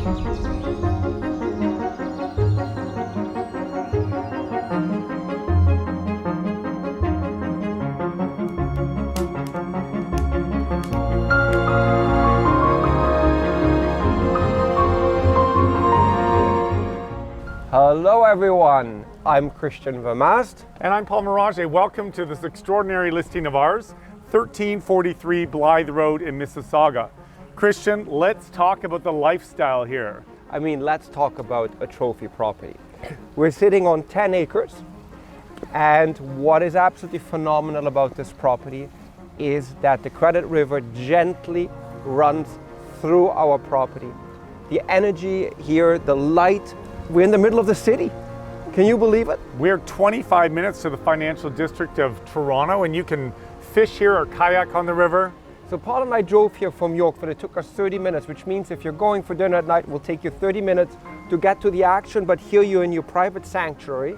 Hello everyone, I'm Christian Vermast. And I'm Paul Mirage. Welcome to this extraordinary listing of ours, 1343 Blythe Road in Mississauga. Christian, let's talk about the lifestyle here. I mean, let's talk about a trophy property. We're sitting on 10 acres, and what is absolutely phenomenal about this property is that the Credit River gently runs through our property. The energy here, the light, we're in the middle of the city. Can you believe it? We're 25 minutes to the financial district of Toronto, and you can fish here or kayak on the river. So Paul and I drove here from Yorkville. It took us 30 minutes, which means if you're going for dinner at night, it will take you 30 minutes to get to the action, but here you're in your private sanctuary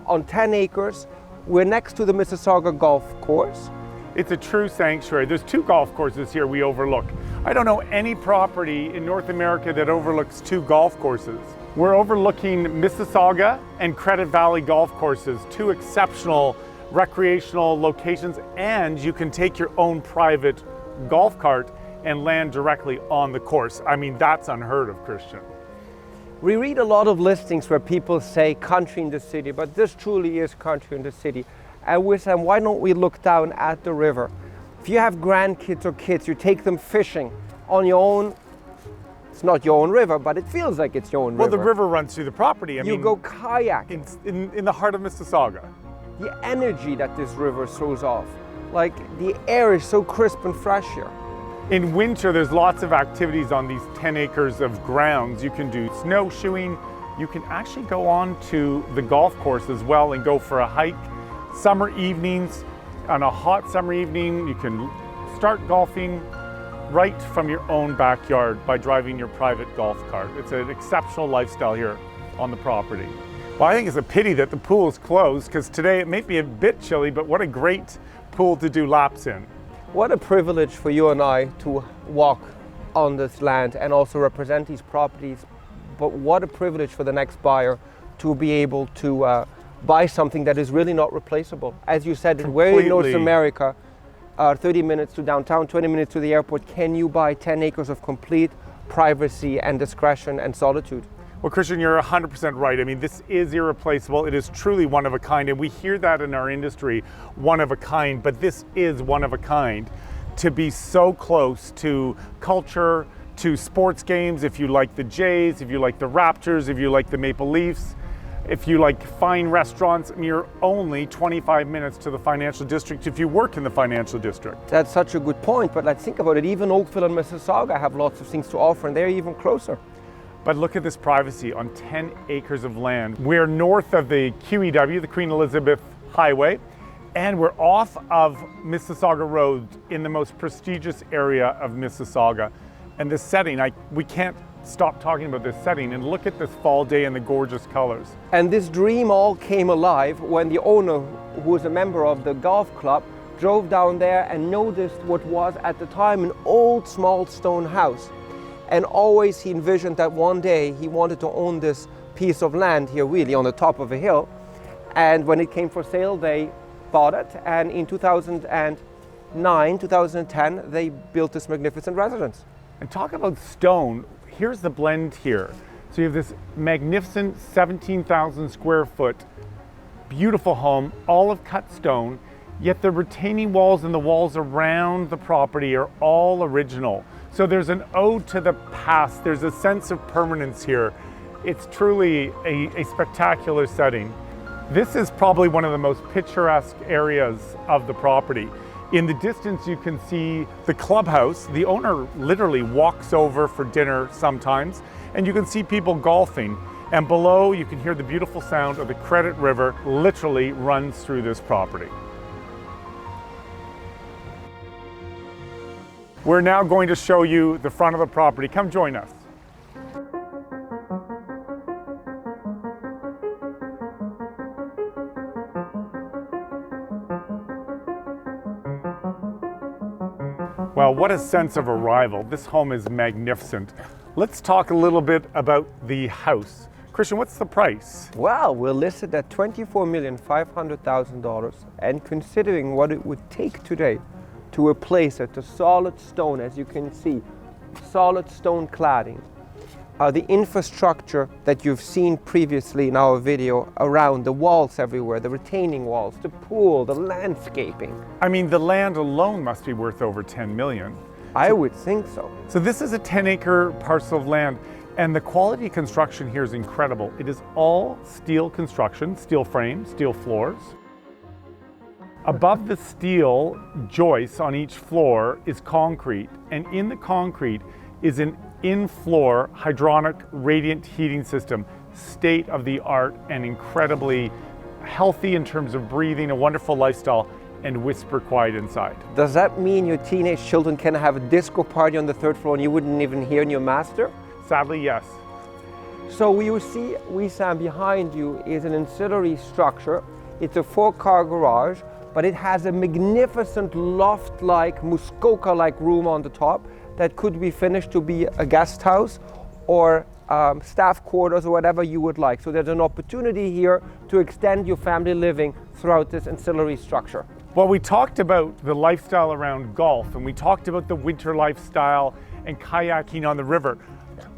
on 10 acres. We're next to the Mississauga Golf Course. It's a true sanctuary. There's 2 golf courses here we overlook. I don't know any property in North America that overlooks 2 golf courses. We're overlooking Mississauga and Credit Valley golf courses, 2 exceptional recreational locations, and you can take your own private golf cart and land directly on the course. I mean, that's unheard of, Christian. We read a lot of listings where people say country in the city, but this truly is country in the city. And we're saying, why don't we look down at the river? If you have grandkids or kids, you take them fishing on your own. It's not your own river, but it feels like it's your own river. Well, the river runs through the property. You go kayaking. In the heart of Mississauga. The energy that this river throws off, like the air is so crisp and fresh here. In winter, there's lots of activities on these 10 acres of grounds. You can do snowshoeing. You can actually go on to the golf course as well and go for a hike. Summer evenings, on a hot summer evening, you can start golfing right from your own backyard by driving your private golf cart. It's an exceptional lifestyle here on the property. Well, I think it's a pity that the pool is closed because today it may be a bit chilly, but what a great pool to do laps in. What a privilege for you and I to walk on this land and also represent these properties. But what a privilege for the next buyer to be able to buy something that is really not replaceable. As you said, we're in North America, 30 minutes to downtown, 20 minutes to the airport. Can you buy 10 acres of complete privacy and discretion and solitude? Well, Christian, you're 100% right. I mean, this is irreplaceable. It is truly one of a kind, and we hear that in our industry, one of a kind, but this is one of a kind. To be so close to culture, to sports games, if you like the Jays, if you like the Raptors, if you like the Maple Leafs, if you like fine restaurants, I mean, you're only 25 minutes to the financial district if you work in the financial district. That's such a good point, but let's think about it. Even Oakville and Mississauga have lots of things to offer, and they're even closer. But look at this privacy on 10 acres of land. We're north of the QEW, the Queen Elizabeth Highway, and we're off of Mississauga Road in the most prestigious area of Mississauga. And this setting, we can't stop talking about this setting, and look at this fall day and the gorgeous colors. And this dream all came alive when the owner, who was a member of the golf club, drove down there and noticed what was at the time an old small stone house. And always he envisioned that one day he wanted to own this piece of land here, really on the top of a hill. And when it came for sale, they bought it. And in 2009, 2010, they built this magnificent residence. And talk about stone. Here's the blend here. So you have this magnificent 17,000 square foot, beautiful home, all of cut stone, yet the retaining walls and the walls around the property are all original. So there's an ode to the past. There's a sense of permanence here. It's truly a spectacular setting. This is probably one of the most picturesque areas of the property. In the distance, you can see the clubhouse. The owner literally walks over for dinner sometimes, and you can see people golfing. And below, you can hear the beautiful sound of the Credit River literally runs through this property. We're now going to show you the front of the property. Come join us. Well, what a sense of arrival. This home is magnificent. Let's talk a little bit about the house. Christian, what's the price? Well, we're listed at $24,500,000, and considering what it would take today to replace it, the solid stone, as you can see, solid stone cladding, the infrastructure that you've seen previously in our video around the walls everywhere, the retaining walls, the pool, the landscaping. I mean, the land alone must be worth over 10 million. I would think so. So this is a 10-acre parcel of land, and the quality of construction here is incredible. It is all steel construction, steel frames, steel floors. Above the steel joists on each floor is concrete, and in the concrete is an in-floor hydronic radiant heating system, state of the art and incredibly healthy in terms of breathing, a wonderful lifestyle, and whisper quiet inside. Does that mean your teenage children can have a disco party on the third floor and you wouldn't even hear your master? Sadly, yes. So you see, Wissam, behind you is an ancillary structure. It's a 4-car garage, but it has a magnificent loft-like, Muskoka-like room on the top that could be finished to be a guest house or staff quarters or whatever you would like. So there's an opportunity here to extend your family living throughout this ancillary structure. Well, we talked about the lifestyle around golf, and we talked about the winter lifestyle and kayaking on the river.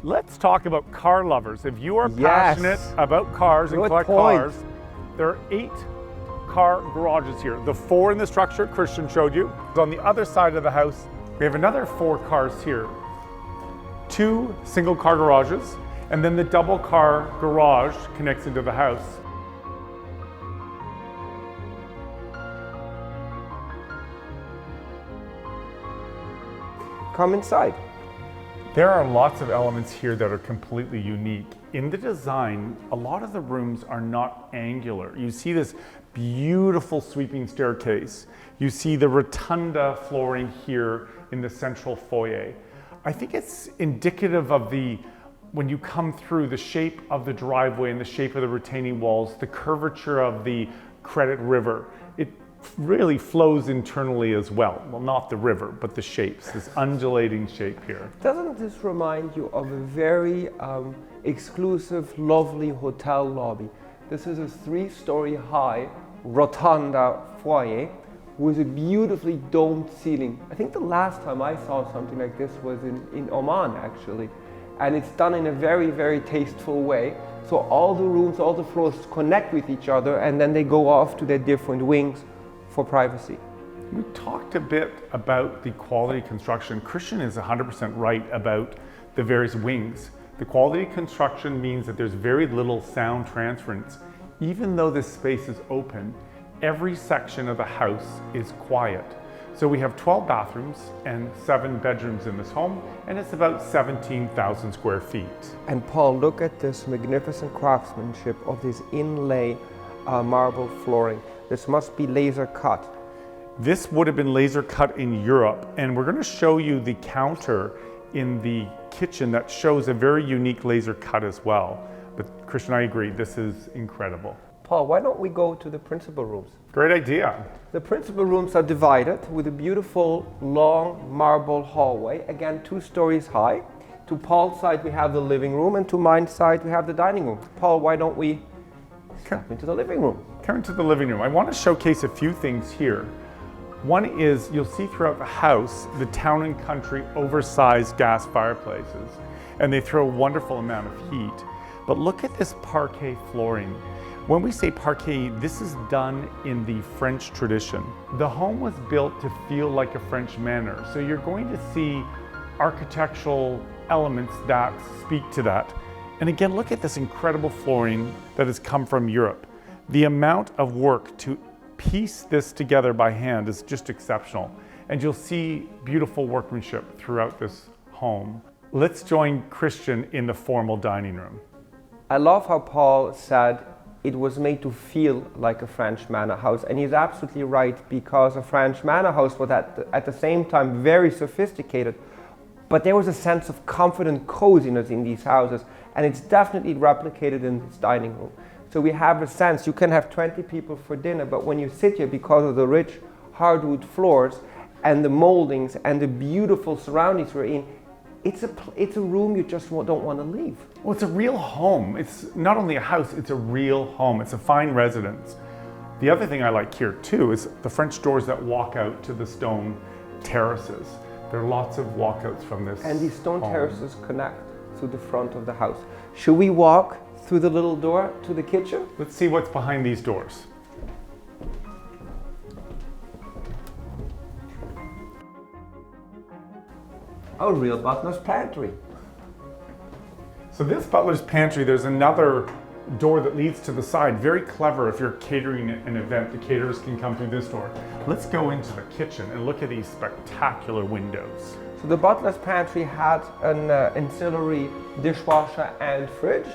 Let's talk about car lovers. If you are passionate about cars and collect cars, there are 8 car garages here. The 4 in the structure Christian showed you. On the other side of the house, we have another 4 cars here. 2 single car garages, and then the double car garage connects into the house. Come inside. There are lots of elements here that are completely unique. In the design, a lot of the rooms are not angular. You see this beautiful sweeping staircase. You see the rotunda flooring here in the central foyer. I think it's indicative of when you come through, the shape of the driveway and the shape of the retaining walls, the curvature of the Credit River. It really flows internally as well. Well, not the river, but the shapes, this undulating shape here. Doesn't this remind you of a very exclusive, lovely hotel lobby? This is a 3-story high rotunda foyer with a beautifully domed ceiling. I think the last time I saw something like this was in Oman, actually. And it's done in a very, very tasteful way. So all the rooms, all the floors connect with each other, and then they go off to their different wings for privacy. We talked a bit about the quality construction. Christian is 100% right about the various wings. The quality construction means that there's very little sound transference. Even though this space is open, every section of the house is quiet. So we have 12 bathrooms and 7 bedrooms in this home, and it's about 17,000 square feet. And Paul, look at this magnificent craftsmanship of this inlay marble flooring. This must be laser cut. This would have been laser cut in Europe, and we're going to show you the counter in the kitchen that shows a very unique laser cut as well. But Christian, I agree, this is incredible. Paul, why don't we go to the principal rooms? Great idea. The principal rooms are divided with a beautiful long marble hallway, again 2 stories high. To Paul's side we have the living room, and to mine side we have the dining room. Paul, why don't we step into the living room? Come into the living room. I want to showcase a few things here. One is you'll see throughout the house the Town and Country oversized gas fireplaces, and they throw a wonderful amount of heat. But look at this parquet flooring. When we say parquet, this is done in the French tradition. The home was built to feel like a French manor, so you're going to see architectural elements that speak to that. And again, look at this incredible flooring that has come from Europe. The amount of work to piece this together by hand is just exceptional. And you'll see beautiful workmanship throughout this home. Let's join Christian in the formal dining room. I love how Paul said it was made to feel like a French manor house, and he's absolutely right, because a French manor house was at the same time very sophisticated, but there was a sense of comfort and coziness in these houses, and it's definitely replicated in this dining room. So we have a sense, you can have 20 people for dinner, but when you sit here, because of the rich hardwood floors and the moldings and the beautiful surroundings we're in, it's a room you just don't want to leave. Well, it's a real home. It's not only a house, it's a real home. It's a fine residence. The other thing I like here too is the French doors that walk out to the stone terraces. There are lots of walkouts from this. And these stone home. terraces connect to the front of the house. Should we walk through the little door to the kitchen? Let's see what's behind these doors. Oh, real butler's pantry. So this butler's pantry, there's another door that leads to the side. Very clever if you're catering an event. The caterers can come through this door. Let's go into the kitchen and look at these spectacular windows. So the butler's pantry had an ancillary dishwasher and fridge.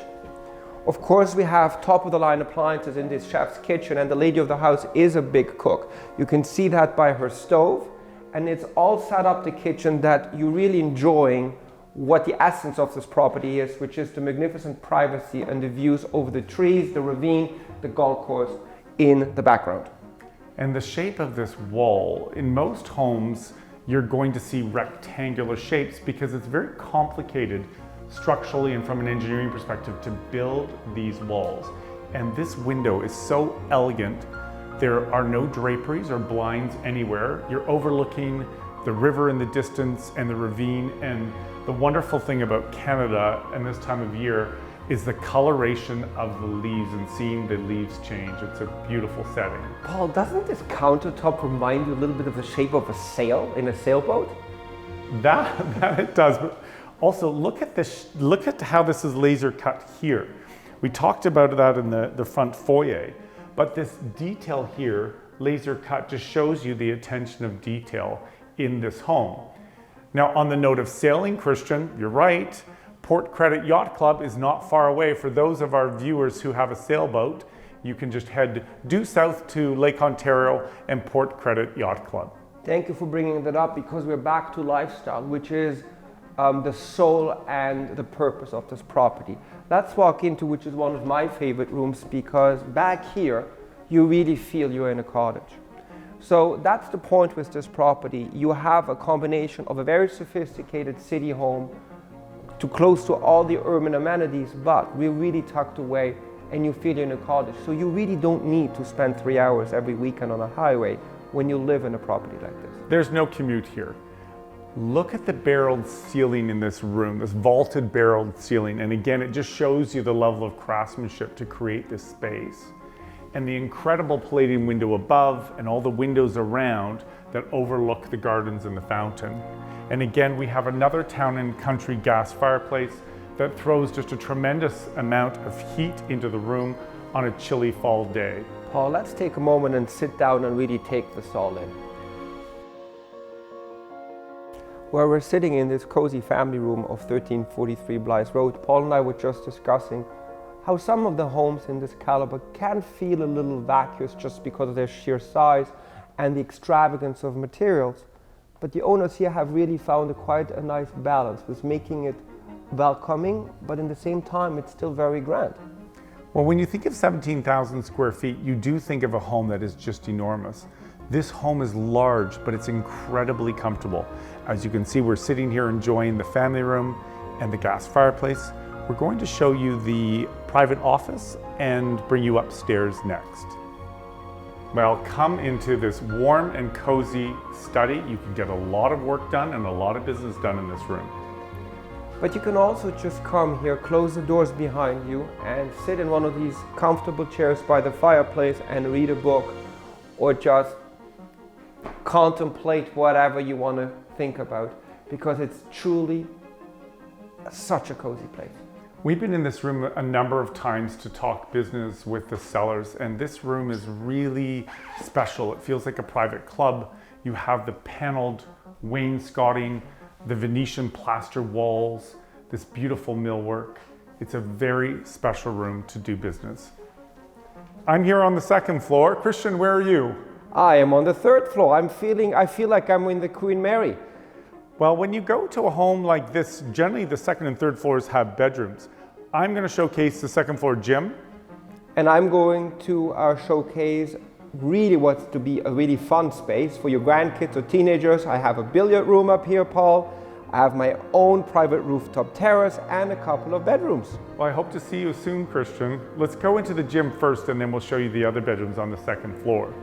Of course, we have top of the line appliances in this chef's kitchen, and the lady of the house is a big cook. You can see that by her stove, and it's all set up the kitchen that you're really enjoying what the essence of this property is, which is the magnificent privacy and the views over the trees, the ravine, the golf course in the background. And the shape of this wall, in most homes, you're going to see rectangular shapes because it's very complicated structurally and from an engineering perspective to build these walls. And this window is so elegant. There are no draperies or blinds anywhere. You're overlooking the river in the distance and the ravine. And the wonderful thing about Canada and this time of year is the coloration of the leaves and seeing the leaves change. It's a beautiful setting. Paul, doesn't this countertop remind you a little bit of the shape of a sail in a sailboat? That it does, but also look at this. Look at how this is laser cut here. We talked about that in the front foyer, but this detail here, laser cut, just shows you the attention of detail in this home. Now, on the note of sailing, Christian, you're right. Port Credit Yacht Club is not far away. For those of our viewers who have a sailboat, you can just head due south to Lake Ontario and Port Credit Yacht Club. Thank you for bringing that up, because we're back to lifestyle, which is the soul and the purpose of this property. Let's walk into which is one of my favorite rooms, because back here, you really feel you're in a cottage. So that's the point with this property. You have a combination of a very sophisticated city home to close to all the urban amenities, but we're really tucked away and you feel you're in a cottage. So you really don't need to spend 3 hours every weekend on a highway when you live in a property like this. There's no commute here. Look at the barreled ceiling in this room, this vaulted barreled ceiling. And again, it just shows you the level of craftsmanship to create this space. And the incredible Palladian window above and all the windows around that overlook the gardens and the fountain. And again, we have another Town and Country gas fireplace that throws just a tremendous amount of heat into the room on a chilly fall day. Paul, let's take a moment and sit down and really take this all in. Where we're sitting in this cozy family room of 1343 Blythe Road, Paul and I were just discussing how some of the homes in this caliber can feel a little vacuous just because of their sheer size and the extravagance of materials. But the owners here have really found quite a nice balance with making it welcoming, but in the same time, it's still very grand. Well, when you think of 17,000 square feet, you do think of a home that is just enormous. This home is large, but it's incredibly comfortable. As you can see, we're sitting here enjoying the family room and the gas fireplace. We're going to show you the private office and bring you upstairs next. Well, come into this warm and cozy study. You can get a lot of work done and a lot of business done in this room. But you can also just come here, close the doors behind you, and sit in one of these comfortable chairs by the fireplace and read a book, or just contemplate whatever you want to think about, because it's truly such a cozy place. We've been in this room a number of times to talk business with the sellers, and this room is really special. It feels like a private club. You have the paneled wainscoting, the Venetian plaster walls, this beautiful millwork. It's a very special room to do business. I'm here on the second floor. Christian, where are you? I am on the third floor. I feel like I'm in the Queen Mary. Well, when you go to a home like this, generally the second and third floors have bedrooms. I'm going to showcase the second floor gym. And I'm going to showcase really what's to be a really fun space for your grandkids or teenagers. I have a billiard room up here, Paul. I have my own private rooftop terrace and a couple of bedrooms. Well, I hope to see you soon, Christian. Let's go into the gym first and then we'll show you the other bedrooms on the second floor.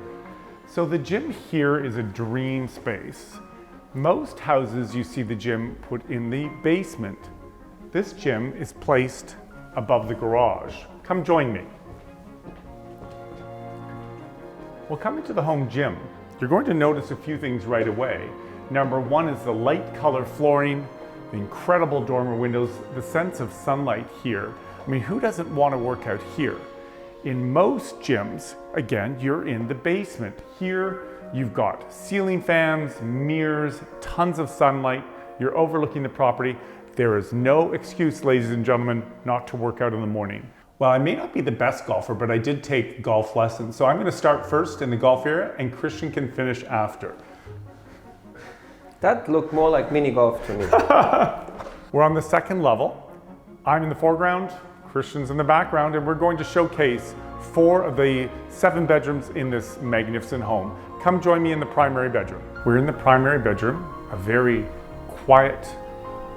So the gym here is a dream space. Most houses you see the gym put in the basement. This gym is placed above the garage. Come join me. Well, coming to the home gym, you're going to notice a few things right away. Number one is the light color flooring, the incredible dormer windows, the sense of sunlight here. I mean, who doesn't want to work out here? In most gyms, again, you're in the basement. Here, you've got ceiling fans, mirrors, tons of sunlight. You're overlooking the property. There is no excuse, ladies and gentlemen, not to work out in the morning. Well, I may not be the best golfer, but I did take golf lessons. So I'm going to start first in the golf area and Christian can finish after. That looked more like mini golf to me. We're on the second level. I'm in the foreground, Christian's in the background, and we're going to showcase 4 of the 7 bedrooms in this magnificent home. Come join me in the primary bedroom. We're in the primary bedroom, a very quiet,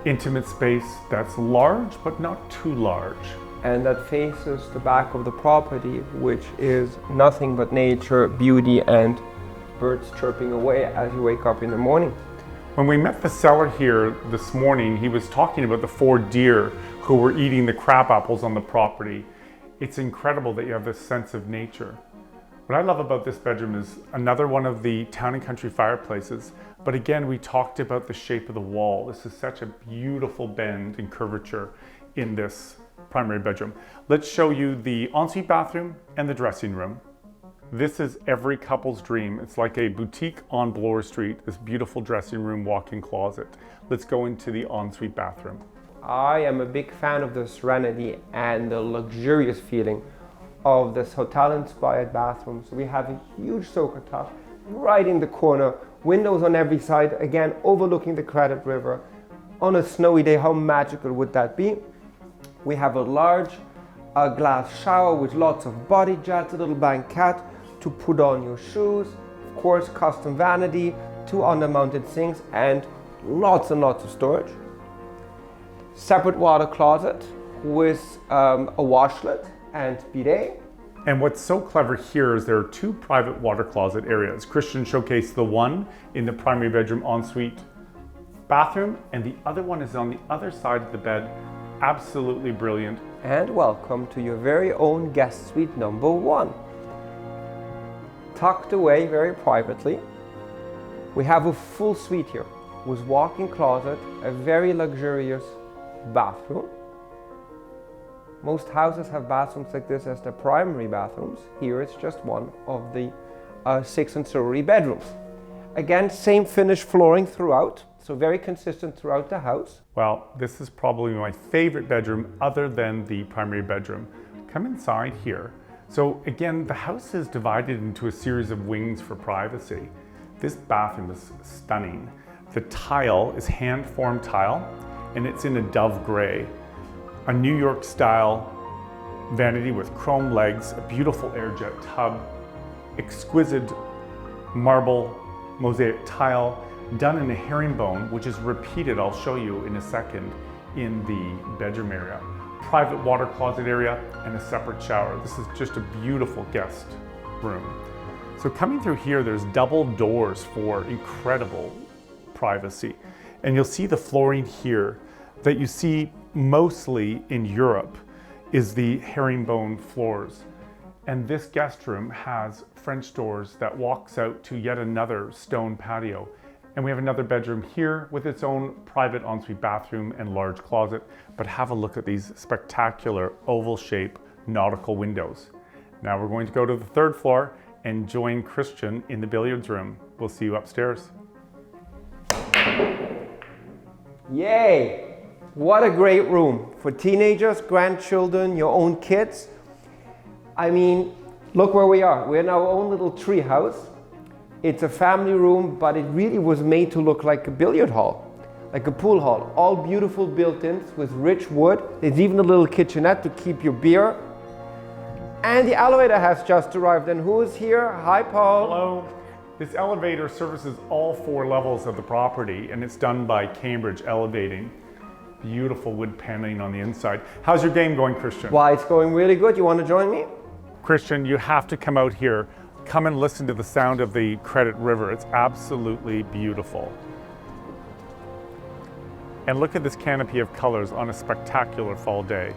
intimate space that's large, but not too large. And that faces the back of the property, which is nothing but nature, beauty, and birds chirping away as you wake up in the morning. When we met the seller here this morning, he was talking about the 4 deer who were eating the crab apples on the property. It's incredible that you have this sense of nature. What I love about this bedroom is another one of the Town and Country fireplaces. But again, we talked about the shape of the wall. This is such a beautiful bend and curvature in this primary bedroom. Let's show you the ensuite bathroom and the dressing room. This is every couple's dream. It's like a boutique on Bloor Street, this beautiful dressing room, walk-in closet. Let's go into the ensuite bathroom. I am a big fan of the serenity and the luxurious feeling of this hotel-inspired bathrooms. We have a huge soaker tub right in the corner, windows on every side, again overlooking the Credit River. On a snowy day, how magical would that be? We have a large glass shower with lots of body jets, a little banquette to put on your shoes, of course custom vanity, 2 under-mounted sinks, and lots of storage. Separate water closet with a washlet and bidet. And what's so clever here is there are 2 private water closet areas. Christian showcased the one in the primary bedroom ensuite bathroom, and the other one is on the other side of the bed. Absolutely brilliant. And welcome to your very own guest suite number 1. Tucked away very privately. We have a full suite here with walk-in closet, a very luxurious bathroom. Most houses have bathrooms like this as their primary bathrooms. Here it's just one of the 6 ancillary bedrooms. Again, same finished flooring throughout, so very consistent throughout the house. Well, this is probably my favorite bedroom other than the primary bedroom. Come inside here. So again, the house is divided into a series of wings for privacy. This bathroom is stunning. The tile is hand-formed tile, and it's in a dove gray. A New York style vanity with chrome legs, a beautiful air-jet tub, exquisite marble mosaic tile done in a herringbone, which is repeated, I'll show you in a second, in the bedroom area. Private water closet area and a separate shower. This is just a beautiful guest room. So coming through here, there's double doors for incredible privacy. And you'll see the flooring here that you see mostly in Europe is the herringbone floors. And this guest room has French doors that walks out to yet another stone patio. And we have another bedroom here with its own private ensuite bathroom and large closet. But have a look at these spectacular oval-shaped nautical windows. Now we're going to go to the 3rd floor and join Christian in the billiards room. We'll see you upstairs. Yay! What a great room for teenagers, grandchildren, your own kids. I mean, look where we are. We're in our own little tree house. It's a family room, but it really was made to look like a billiard hall, like a pool hall. All beautiful built-ins with rich wood. There's even a little kitchenette to keep your beer. And the elevator has just arrived. And who is here? Hi, Paul. Hello. This elevator services all 4 levels of the property, and it's done by Cambridge Elevating. Beautiful wood paneling on the inside. How's your game going, Christian? Why, it's going really good. You want to join me? Christian, you have to come out here. Come and listen to the sound of the Credit River. It's absolutely beautiful. And look at this canopy of colors on a spectacular fall day.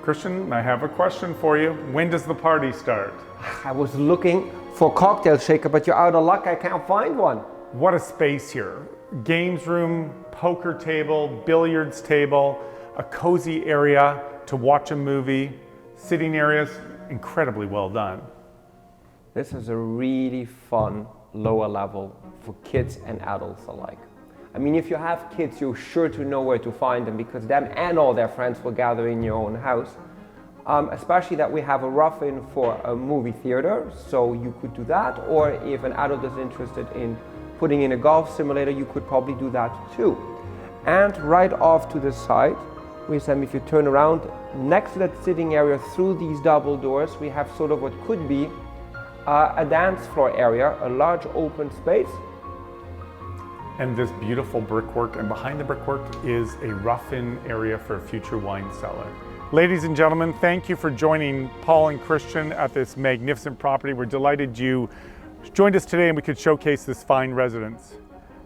Christian, I have a question for you. When does the party start? I was looking for a cocktail shaker, but you're out of luck. I can't find one. What a space here. Games room, poker table, billiards table, a cozy area to watch a movie, sitting areas, incredibly well done. This is a really fun lower level for kids and adults alike. I mean, if you have kids, you're sure to know where to find them because them and all their friends will gather in your own house. Especially that we have a rough-in for a movie theater, so you could do that, or if an adult is interested in putting in a golf simulator, you could probably do that too. And right off to the side, if you turn around, next to that sitting area through these double doors, we have sort of what could be a dance floor area, a large open space. And this beautiful brickwork, and behind the brickwork is a rough-in area for a future wine cellar. Ladies and gentlemen, thank you for joining Paul and Christian at this magnificent property. We're delighted you joined us today and we could showcase this fine residence.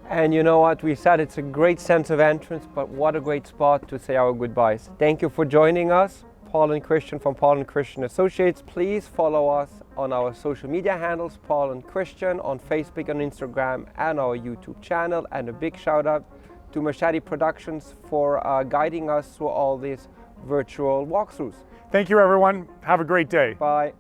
And you know what, we said it's a great sense of entrance, but what a great spot to say our goodbyes. Thank you for joining us, Paul and Christian from Paul and Christian Associates. Please follow us on our social media handles, Paul and Christian, on Facebook and Instagram, and our YouTube channel. And a big shout out to Machete Productions for guiding us through all these virtual walkthroughs. Thank you, everyone. Have a great day. Bye.